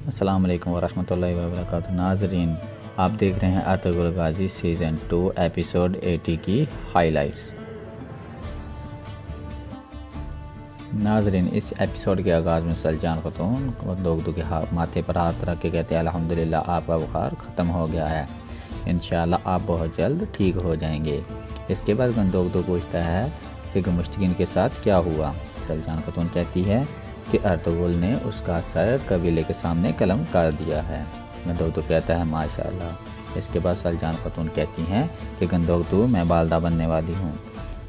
अस्सलाम वालेकुम वरहमतुल्लाहि वबरकातुहू। नाज़रीन, आप देख रहे हैं अर्तुगरुल गाज़ी सीज़न 2 एपिसोड 80 की हाइलाइट्स। नाज़रीन, इस एपिसोड के आगाज़ में सलजान ख़तून गंदोगदू के माथे पर हाथ रख के कहते हैं अल्हम्दुलिल्लाह आपका बुखार ख़त्म हो गया है, इंशाअल्लाह आप बहुत जल्द ठीक हो जाएंगे। इसके बाद गंदोगदू पूछता है कि मुश्तकिन के साथ क्या हुआ। सलजान ख़तून कहती है कि अर्तुगरुल ने उसका सर कबीले के सामने कलम कर दिया है। गंदोगदू कहता है माशाअल्लाह। इसके बाद सलजान ख़तून कहती हैं कि गंदोगदू मैं बालदा बनने वाली हूँ,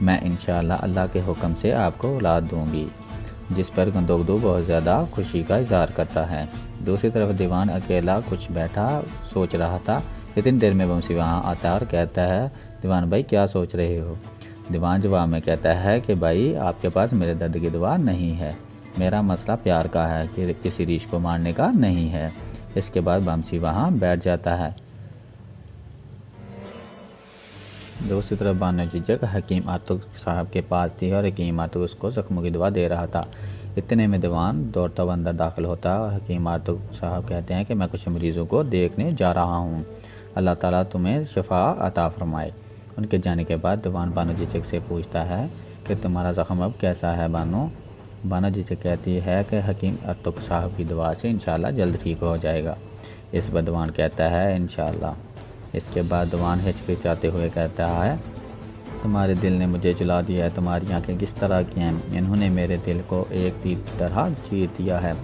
मैं इंशाअल्लाह अल्लाह के हुक्म से आपको औलाद दूँगी। जिस पर गंदोगदू बहुत ज़्यादा खुशी का इजहार करता है। दूसरी तरफ दीवान अकेला कुछ बैठा सोच रहा था। इतनी देर में बमसी वहाँ आता और कहता है दीवान भाई क्या सोच रहे हो। दीवान जवाब में कहता है कि भाई आपके पास मेरे दर्द की दवा नहीं है, मेरा मसला प्यार का है कि किसी रीछ को मारने का नहीं है। इसके बाद बमसी वहाँ बैठ जाता है। दूसरी तरफ बानो झिझक हकीम आतुक साहब के पास थी और हकीम आतुक उसको जख्मों की दवा दे रहा था। इतने में दीवान दौड़ता हुआ अंदर दाखिल होता है और हकीम आतुक साहब कहते हैं कि मैं कुछ मरीज़ों को देखने जा रहा हूँ, अल्लाह ताला तुम्हें शफा अता फरमाए। उनके जाने के बाद दीवान बानो झिझक से पूछता है कि तुम्हारा ज़ख्म अब कैसा है बानो। बानो झिझक कहती है कि हकीम आतुक साहब की दवा से इंशाअल्लाह जल्द ठीक हो जाएगा। इस पर दीवान कहता है इंशाअल्लाह। इसके बाद दीवान हिचकिचाते हुए कहता है तुम्हारे दिल ने मुझे जला दिया है, तुम्हारी आंखें किस तरह की हैं, इन्होंने मेरे दिल को एक तीर की तरह चीर दिया है।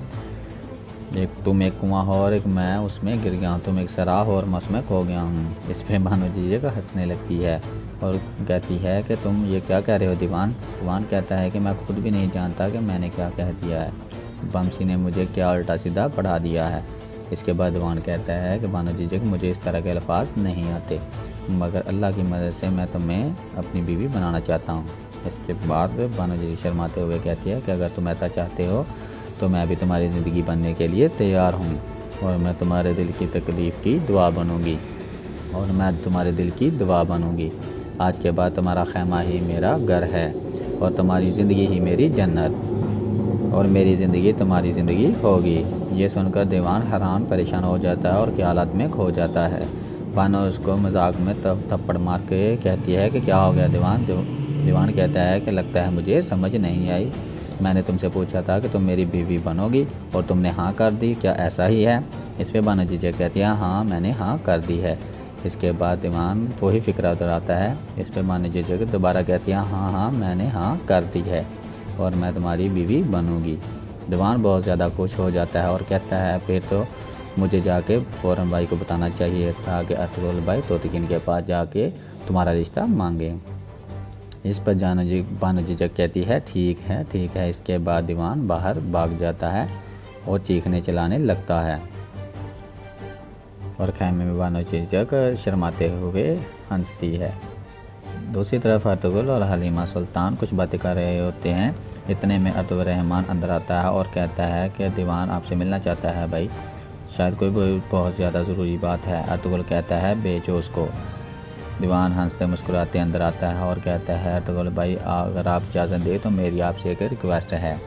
तुम एक कुआं हो और एक मैं उसमें गिर गया हूँ, तुम एक सराह हो और मैं उसमें खो गया हूँ। इस पर बानो झिझक हंसने लगती है और कहती है कि तुम ये क्या कह रहे हो दीवान। दीवान कहता है कि मैं खुद भी नहीं जानता कि मैंने क्या कह दिया है, बमसी ने मुझे क्या उल्टा सीधा पढ़ा दिया है। इसके बाद दीवान कहता है कि बानो झिझक मुझे इस तरह के अल्फाज नहीं आते, मगर अल्लाह की मदद से मैं तुम्हें अपनी बीवी बनाना चाहता हूँ। इसके बाद बानो झिझक शर्माते हुए कहती है कि अगर तुम ऐसा चाहते हो तो मैं भी तुम्हारी ज़िंदगी बनने के लिए तैयार हूँ और मैं तुम्हारे दिल की तकलीफ़ की दुआ बनूँगी आज के बाद तुम्हारा खैमा ही मेरा घर है और तुम्हारी ज़िंदगी ही मेरी जन्नत और मेरी ज़िंदगी तुम्हारी ज़िंदगी होगी। ये सुनकर दीवान हैरान परेशान हो जाता है और ख्यालात में खो जाता है। बानो उसको मजाक में थप्पड़ मार के कहती है कि क्या हो गया दीवान। दीवान कहता है कि लगता है मुझे समझ नहीं आई, मैंने तुमसे पूछा था कि तुम मेरी बीवी बनोगी और तुमने हाँ कर दी, क्या ऐसा ही है। इस पर बानो झिझक कहती है हाँ मैंने हाँ कर दी है। इसके बाद दीवान वही फिक्रा दोहराता है। इस पर बानो झिझक दोबारा कहती है हाँ मैंने हाँ कर दी है और मैं तुम्हारी बीवी बनूंगी। दीवान बहुत ज़्यादा खुश हो जाता है और कहता है फिर तो मुझे जाके फ़ौरन भाई को बताना चाहिए था कि अर्तुगरुल भाई तोतिकिन के पास जाके तुम्हारा रिश्ता मांगे। इस पर बानो झिझक कहती है ठीक है। इसके बाद दीवान बाहर भाग जाता है और चीखने चलाने लगता है और खैमे में बानो झिझक शर्माते हुए हंसती है। दूसरी तरफ अर्तुगरुल और हलीमा सुल्तान कुछ बातें कर रहे होते हैं। इतने में अर्तुगरुल रहमान अंदर आता है और कहता है कि दीवान आपसे मिलना चाहता है भाई, शायद कोई बहुत ज़्यादा ज़रूरी बात है। अर्तुगरुल कहता है बेचो उसको। दीवान हंसते मुस्कुराते अंदर आता है और कहता है अर्तुगरुल भाई अगर आप इजाज़त दें तो मेरी आपसे एक रिक्वेस्ट है।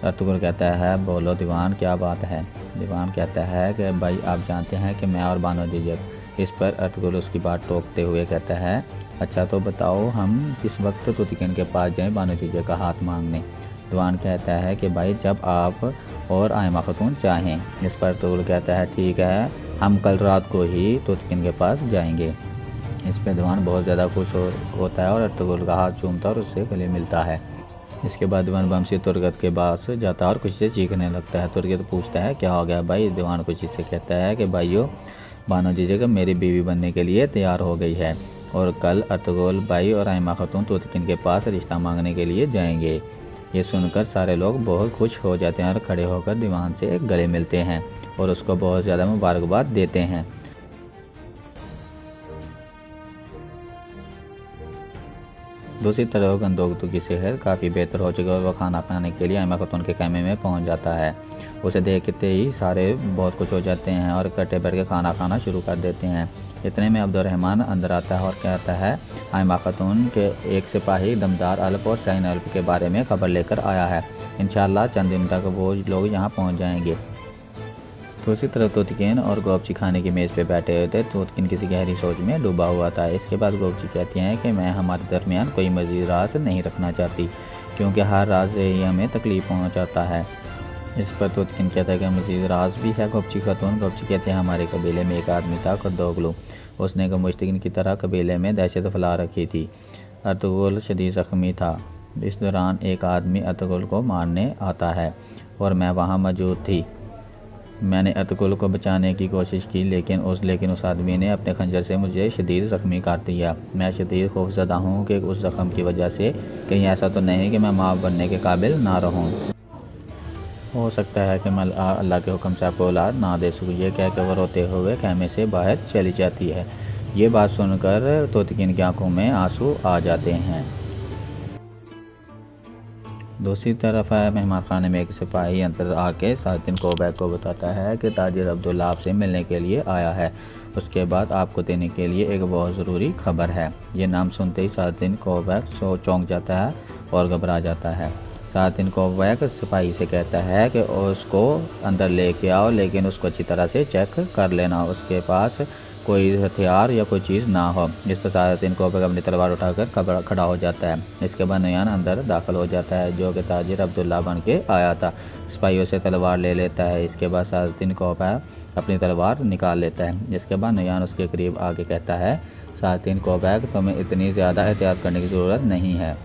अर्तुगरुल कहता है बोलो दीवान क्या बात है। दीवान कहता है कि भाई आप जानते हैं कि मैं और बानो झिझक। इस पर अर्तुगरुल उसकी बात टोकते हुए कहता है अच्छा तो बताओ हम किस वक्त तोतिकिन के पास जाएं बानो झिझक का हाथ मांगने। दीवान कहता है कि भाई जब आप और आयमा खातून चाहें। इस पर अर्तुगरुल कहता है ठीक है, हम कल रात को ही तोतिकिन के पास जाएंगे। इस पर दीवान बहुत ज़्यादा खुश होता है और अर्तुगरुल का हाथ चूमता और उससे गले मिलता है। इसके बाद दीवान बमसी तुर्गत के पास जाता है और खुशी से चीखने लगता है। तुर्गत पूछता है क्या हो गया भाई। दीवान खुशी से कहता है कि भाइयों बानो झिझक मेरी बीवी बनने के लिए तैयार हो गई है और कल अर्तुगरुल भाई और आयमा खातून तोतिकिन के पास रिश्ता मांगने के लिए जाएंगे। ये सुनकर सारे लोग बहुत खुश हो जाते हैं और खड़े होकर दीवान से गले मिलते हैं और उसको बहुत ज़्यादा मुबारकबाद देते हैं। दूसरी तरफ गंदोगदू की सेहत काफ़ी बेहतर हो चुकी है और वह खाना खाने के लिए आयमा खातून के खैमे में पहुंच जाता है। उसे देखते ही सारे बहुत खुश हो जाते हैं और इकट्ठे बैठ के खाना खाना शुरू कर देते हैं। इतने में अब्दुर्रहमान अंदर आता है और कहता है आयमा खातून के एक सिपाही दमदार अल्प और शाहीन अल्प के बारे में खबर लेकर आया है, इंशाअल्लाह चंद दिन तक वो लोग यहाँ पहुँच जाएंगे। दूसरी तरफ तोतकिन और गोपची खाने की मेज़ पे बैठे हुए थे। तोतकिन किसी गहरी सोच में डूबा हुआ था। इसके बाद गोपची कहती हैं कि मैं हमारे दरमियान कोई मज़ीद राज नहीं रखना चाहती, क्योंकि हर राज से ही हमें तकलीफ़ पहुँचाता है। इस पर तोतकिन कहता है कि मज़ीद राज भी है गोपची खातून। गोपची कहते हैं हमारे कबीले में एक आदमी था करदोगलू, उसने मुश्तकिन की तरह कबीले में दहशत फैला रखी थी। अर्तुगरुल शदीद ज़ख्मी था। इस दौरान एक आदमी अर्तुगरुल को मारने आता है और मैं वहाँ मौजूद थी। मैंने अर्तुगरुल को बचाने की कोशिश की, लेकिन उस आदमी ने अपने खंजर से मुझे शदीद ज़ख्मी कर दिया। मैं शदीद खौफज़दा हूँ कि उस ज़ख्म की वजह से कहीं ऐसा तो नहीं कि मैं माफ़ बनने के काबिल ना रहूँ। हो सकता है कि मैं अल्लाह के हुक्म से आपको औलाद ना दे सकूँ। ये कह के वो रोते हुए खेमे से बाहर चली जाती है। ये बात सुनकर तोतकिन की आंखों में आंसू आ जाते हैं। दूसरी तरफ मेहमान खाने में एक सिपाही अंदर आके सातिन कोबैक को बताता है कि ताजिर अब्दुल्ला आपसे मिलने के लिए आया है। उसके बाद आपको देने के लिए एक बहुत ज़रूरी खबर है। ये नाम सुनते ही सातिन कोबैक चौंक जाता है और घबरा जाता है। सातिन कोबैक सिपाही से कहता है कि उसको अंदर लेके आओ, लेकिन उसको अच्छी तरह से चेक कर लेना, उसके पास कोई हथियार या कोई चीज़ ना हो। इस पर सातिन कोबैक अपनी तलवार उठाकर खड़ा हो जाता है। इसके बाद नयान अंदर दाखिल हो जाता है, जो कि ताजिर अब्दुल्ला बन के आया था। सिपाहियों से तलवार ले लेता है। इसके बाद सातिन कोबैक अपनी तलवार निकाल लेता है। इसके बाद नयान उसके करीब आके कहता है, सातिन कोबैक तुम्हें इतनी ज़्यादा एहतियात करने की ज़रूरत नहीं है।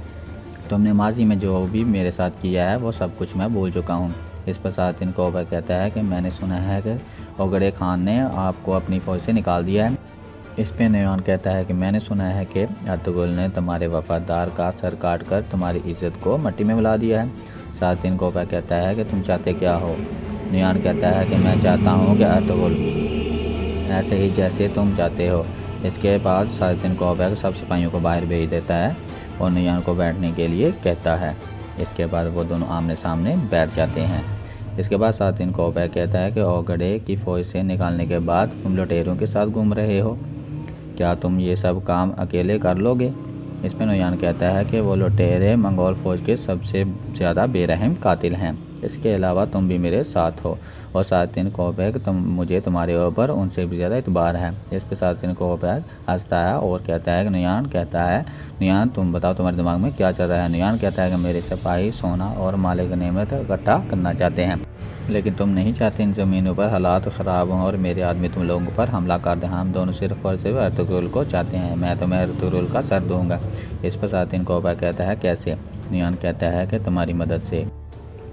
तुमने माजी में जो भी मेरे साथ किया है वो सब कुछ मैं भूल चुका हूँ। इस पर सातिन कोबैक कहता है कि मैंने सुना है कि ओगड़े खान ने आपको अपनी फ़ौज से निकाल दिया है। इस पर नयान कहता है कि मैंने सुना है कि अर्तुगरुल ने तुम्हारे वफादार का सर काट कर तुम्हारी इज़्ज़त को मिट्टी में मिला दिया है। सातिन कोबैक कहता है कि तुम चाहते क्या हो। नयान कहता है कि मैं चाहता हूँ कि अर्तुगरुल ऐसे ही जैसे तुम चाहते हो। इसके बाद सातिन कोबैक सब सिपाहियों को बाहर भेज देता है और नयान को बैठने के लिए कहता है। इसके बाद वो दोनों आमने सामने बैठ जाते हैं। इसके बाद सातिन कोबैक कहता है कि ओगड़े की फ़ौज से निकालने के बाद तुम लुटेरों के साथ घूम रहे हो, क्या तुम ये सब काम अकेले कर लोगे। इस पर नयान कहता है कि वो लुटेरे मंगोल फ़ौज के सबसे ज़्यादा बेरहम कातिल हैं, इसके अलावा तुम भी मेरे साथ हो। और सातिन कोबैक मुझे तुम्हारे ऊपर उनसे भी ज़्यादा इतबार है। इस पर सातिन कोबैक हंसता है और कहता है कि नयान तुम बताओ तुम्हारे दिमाग में क्या चल रहा है। नयान कहता है कि मेरे सिपाही सोना और मालिक नेमत इकट्ठा करना चाहते हैं, लेकिन तुम नहीं चाहते इन ज़मीनों पर हालात ख़राब हों और मेरे आदमी तुम लोगों पर हमला कर दें। हम दोनों सिर्फ और सिर्फ अर्तुगरुल को चाहते हैं। मैं तुम्हें अर्तुगरुल का सर दूंगा। इस पर सातिन कोबैक कहता है कैसे। नयान कहता है कि तुम्हारी मदद से।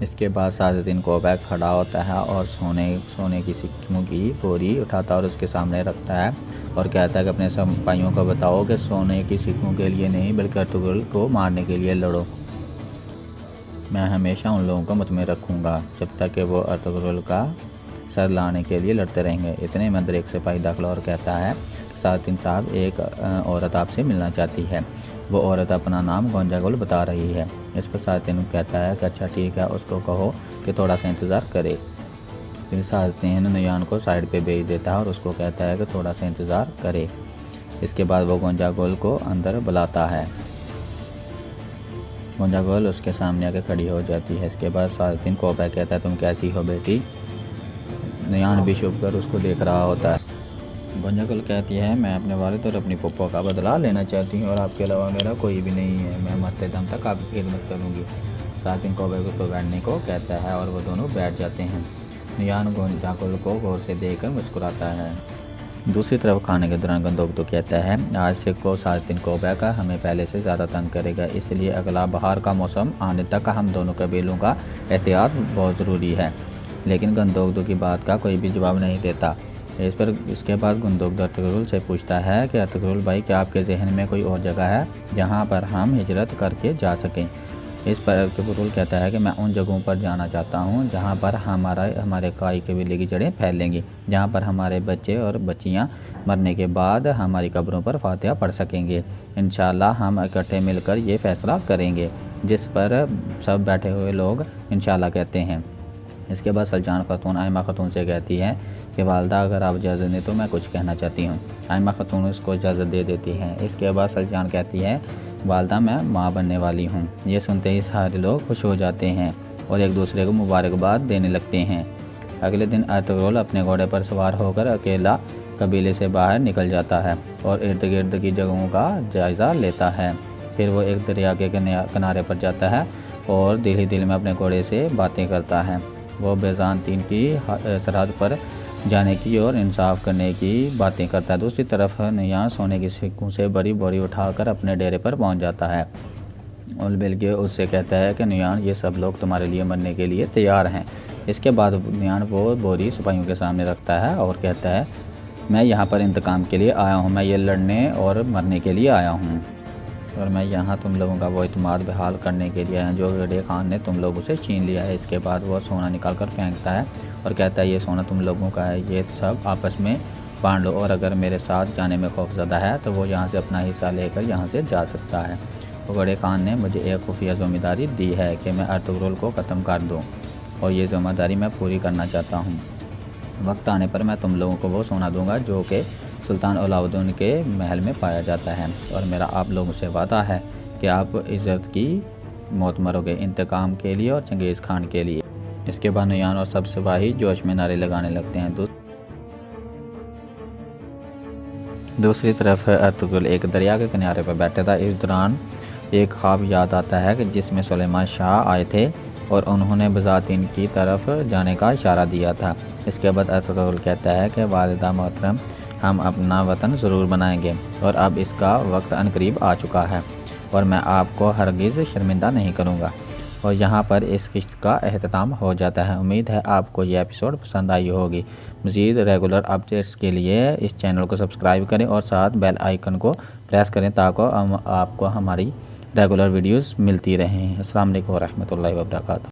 इसके बाद सातिन कोबैक खड़ा होता है और सोने की सिक्कों की बोरी उठाता और उसके सामने रखता है और कहता है कि अपने सिपाहियों को बताओ कि सोने की सिक्कों के लिए नहीं बल्कि अर्तुगरुल को मारने के लिए लड़ो। मैं हमेशा उन लोगों को मुतमिन रखूँगा जब तक कि वो अर्तुगरुल का सर लाने के लिए लड़ते रहेंगे। इतने में अंदर एक सिपाही दाखिल और कहता है सातिन साहब, एक औरत आपसे मिलना चाहती है। वो औरत अपना नाम गोंजागुल बता रही है। इस पर सातिन कहता है कि अच्छा ठीक है, उसको कहो कि थोड़ा सा इंतज़ार करे। फिर सातिन नयान को साइड पे भेज देता है और उसको कहता है कि थोड़ा सा इंतज़ार करे। इसके बाद वो गोंजागुल को अंदर बुलाता है। गोंजागुल उसके सामने आके खड़ी हो जाती है। इसके बाद सातिन कोबैक कहता है तुम कैसी हो बेटी। नयान भी छुप कर उसको देख रहा होता है। गोंजागुल कहती है मैं अपने वालिद और अपनी पप्पो का बदला लेना चाहती हूँ और आपके अलावा मेरा कोई भी नहीं है। मैं मरते दम तक आपकी खिदमत करूँगी। सातिन कोबैक उसको बैठने को कहता है और वो दोनों बैठ जाते हैं। नयान गोंजागुल को गौर से देखकर मुस्कुराता है। दूसरी तरफ खाने के दौरान गंदोगदो कहता है आज से को सातिन कोबैक हमें पहले से ज़्यादा तंग करेगा, इसलिए अगला बहार का मौसम आने तक हम दोनों कबीलों का एहतियात बहुत ज़रूरी है। लेकिन गंदोगदो की बात का कोई भी जवाब नहीं देता। इसके बाद गंदोगदो अर्तुगरुल से पूछता है कि अर्तुगरुल भाई, क्या आपके जहन में कोई और जगह है जहाँ पर हम हिजरत करके जा सकें। इस पर अर्तुगरुल कहता है कि मैं उन जगहों पर जाना चाहता हूँ जहाँ पर हमारे काई कबीले की जड़ें फैलेंगी, जहाँ पर हमारे बच्चे और बच्चियाँ मरने के बाद हमारी कब्रों पर फातिहा पढ़ सकेंगे। इंशाअल्लाह हम इकट्ठे मिलकर ये फ़ैसला करेंगे। जिस पर सब बैठे हुए लोग इंशाअल्लाह कहते हैं। इसके बाद सलजान खातून आयमा खातून से कहती है कि वालदा, अगर आप इजाज़त दें तो मैं कुछ कहना चाहती हूँ। आयमा खातून उसको इजाज़त दे देती है। इसके बाद सलजान कहती है वालदा, मैं माँ बनने वाली हूँ। ये सुनते ही सारे लोग खुश हो जाते हैं और एक दूसरे को मुबारकबाद देने लगते हैं। अगले दिन अर्तुगरुल अपने घोड़े पर सवार होकर अकेला कबीले से बाहर निकल जाता है और इर्द गिर्द की जगहों का जायज़ा लेता है। फिर वो एक दरिया के किनारे पर जाता है और दिल ही दिल में अपने घोड़े से बातें करता है। वो बेज़ांतीन की सरहद पर जाने की और इंसाफ करने की बातें करता है। दूसरी तरफ नियान सोने की सिक्कों से बड़ी बोरी उठाकर अपने डेरे पर पहुंच जाता है और बल्कि उससे कहता है कि नियान, ये सब लोग तुम्हारे लिए मरने के लिए तैयार हैं। इसके बाद नियान वो बोरी सिपाहियों के सामने रखता है और कहता है, मैं यहाँ पर इंतकाम के लिए आया हूँ, मैं ये लड़ने और मरने के लिए आया हूँ और मैं यहाँ तुम लोगों का वो इत्मीनान बहाल करने के लिए आया हूँ जो गडे खान ने तुम लोगों से छीन लिया है। इसके बाद वो सोना निकाल कर फेंकता है और कहता है, ये सोना तुम लोगों का है, ये सब आपस में बांट लो और अगर मेरे साथ जाने में खौफज़दा है तो वो यहाँ से अपना हिस्सा लेकर यहाँ से जा सकता है। तो गडे खान ने मुझे एक खुफिया ज़िम्मेदारी दी है कि मैं अर्तुगरुल को ख़त्म कर दूँ और ये ज़िम्मेदारी मैं पूरी करना चाहता हूँ। वक्त आने पर मैं तुम लोगों को वो सोना दूंगा जो कि सुल्तान अलाउद्दीन के महल में पाया जाता है और मेरा आप लोगों से वादा है कि आप इज़्ज़त की मौत मरोगे इंतकाम के लिए और चंगेज़ खान के लिए। इसके बाद नियान और सब सिपाही जोश में नारे लगाने लगते हैं। दूसरी तरफ अर्तुगरुल एक दरिया के किनारे पर बैठा था। इस दौरान एक ख्वाब याद आता है कि जिसमें सुलेमान शाह आए थे और उन्होंने बज़ातिन की तरफ जाने का इशारा दिया था। इसके बाद अर्तुगरुल कहता है कि वालिदा मोहतरम, हम अपना वतन ज़रूर बनाएंगे और अब इसका वक्त अनकरीब आ चुका है और मैं आपको हरगिज़ शर्मिंदा नहीं करूँगा। और यहाँ पर इस किस्त का अख्ताम हो जाता है। उम्मीद है आपको यह एपिसोड पसंद आई होगी। मज़ीद रेगुलर अपडेट्स के लिए इस चैनल को सब्सक्राइब करें और साथ बेल आइकन को प्रेस करें ताकि आपको हमारी रेगुलर वीडियोस मिलती रहें। अस्सलाम वालेकुम व रहमतुल्लाहि व बरकातहू।